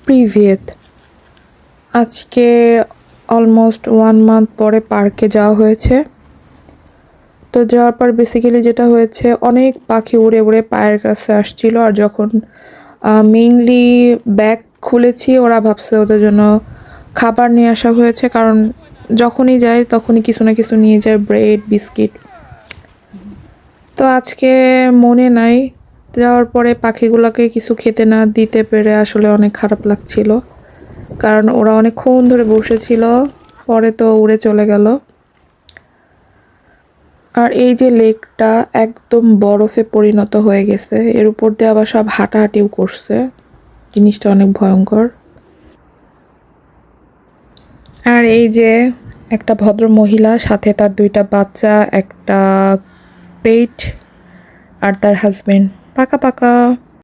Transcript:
প্রিভিয়েত আজকে almost 1 month পরে পার্কে যাওয়া হয়েছে। তো যাওয়ার পর বেসিক্যালি যেটা হয়েছে, অনেক পাখি উড়ে উড়ে পায়ের কাছে আসছিল। আর যখন মেইনলি ব্যাগ খুলেছি, ওরা ভাবছে ওদের জন্য খাবার নিয়ে আসা হয়েছে, কারণ যখনই যায় তখনই কিছু না কিছু নিয়ে যায়, ব্রেড, বিস্কিট। তো আজকে মনে নাই, যাওয়ার পরে পাখিগুলোকে কিছু খেতে না দিতে পেরে আসলে অনেক খারাপ লাগছিল, কারণ ওরা অনেকক্ষণ ধরে বসেছিল, পরে তো উড়ে চলে গেল। আর এই যে লেকটা একদম বরফে পরিণত হয়ে গেছে, এর উপর দিয়ে আবার সব হাঁটাহাঁটিও করছে, জিনিসটা অনেক ভয়ঙ্কর। আর এই যে একটা ভদ্র মহিলা, সাথে তার 2টা বাচ্চা, একটা পেট আর তার হাজবেন্ড, পাকা পাকা।